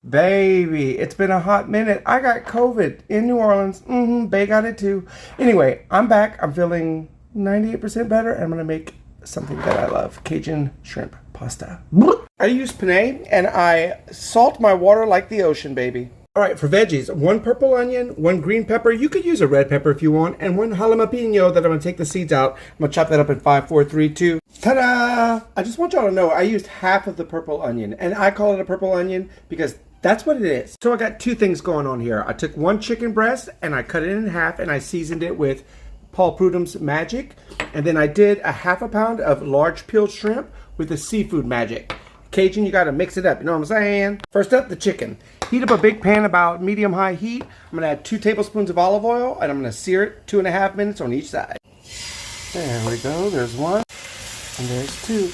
Baby, it's been a hot minute. I got COVID in New Orleans. Bay got it too. Anyway, I'm back. I'm feeling 98% better, and I'm going to make something that I love. Cajun shrimp pasta. I use penne, and I salt my water like the ocean, baby. All right, for veggies, 1 purple onion, 1 green pepper. You could use a red pepper if you want, and 1 jalapeno that I'm going to take the seeds out. I'm going to chop that up in 5, 4, 3, 2. Ta-da! I just want y'all to know I used half of the purple onion, and I call it a purple onion because that's what it is. So I got 2 things going on here. I took 1 chicken breast, and I cut it in half, and I seasoned it with Paul Prudhomme's Magic. And then I did a ½ pound of large peeled shrimp with the Seafood Magic. Cajun, you got to mix it up, you know what I'm saying? First up, the chicken. Heat up a big pan about medium-high heat. I'm going to add 2 tablespoons of olive oil, and I'm going to sear it 2.5 minutes on each side. There we go. There's 1, and there's 2.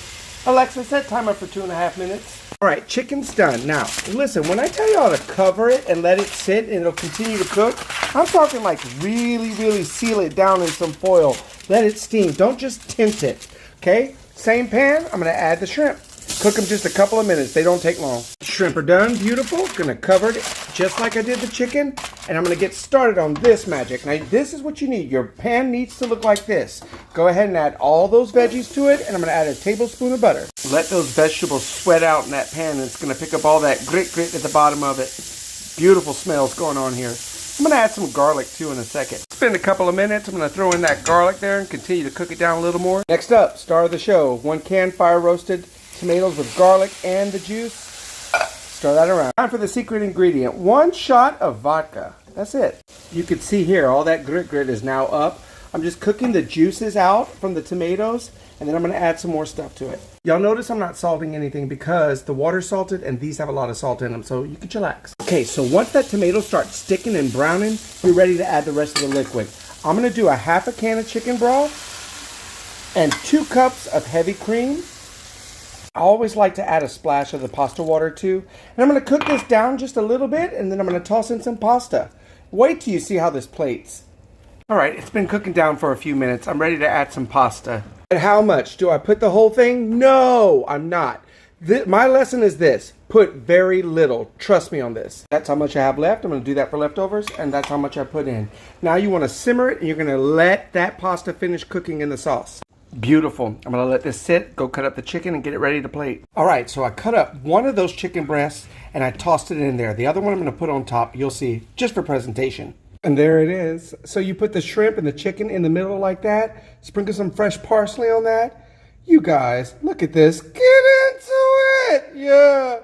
Alexa, set timer for 2.5 minutes. All right, chicken's done. Now, listen, when I tell y'all to cover it and let it sit and it'll continue to cook, I'm talking like really, really seal it down in some foil. Let it steam. Don't just tint it, okay? Same pan, I'm going to add the shrimp. Cook them just a couple of minutes. They don't take long. Shrimp are done. Beautiful. Gonna cover it just like I did the chicken. And I'm gonna get started on this magic. Now, this is what you need. Your pan needs to look like this. Go ahead and add all those veggies to it. And I'm gonna add a tablespoon of butter. Let those vegetables sweat out in that pan. And it's gonna pick up all that grit at the bottom of it. Beautiful smells going on here. I'm gonna add some garlic too in a second. Spend a couple of minutes. I'm gonna throw in that garlic there and continue to cook it down a little more. Next up, star of the show. 1 can fire roasted tomatoes with garlic and the juice. Stir that around. Time for the secret ingredient. 1 shot of vodka. That's it. You can see here, all that grit is now up. I'm just cooking the juices out from the tomatoes, and then I'm going to add some more stuff to it. Y'all notice I'm not salting anything because the water's salted, and these have a lot of salt in them, so you can chillax. Okay, so once that tomato starts sticking and browning, we're ready to add the rest of the liquid. I'm going to do a ½ can of chicken broth and 2 cups of heavy cream. I always like to add a splash of the pasta water too. And I'm going to cook this down just a little bit, and then I'm going to toss in some pasta. Wait till you see how this plates. Alright, it's been cooking down for a few minutes. I'm ready to add some pasta. And how much? Do I put the whole thing? No, I'm not. My lesson is this. Put very little. Trust me on this. That's how much I have left. I'm going to do that for leftovers, and that's how much I put in. Now you want to simmer it, and you're going to let that pasta finish cooking in the sauce. Beautiful. I'm going to let this sit, go cut up the chicken, and get it ready to plate. All right, so I cut up 1 of those chicken breasts, and I tossed it in there. The other one I'm going to put on top, you'll see, just for presentation. And there it is. So you put the shrimp and the chicken in the middle like that, sprinkle some fresh parsley on that. You guys, look at this. Get into it! Yeah!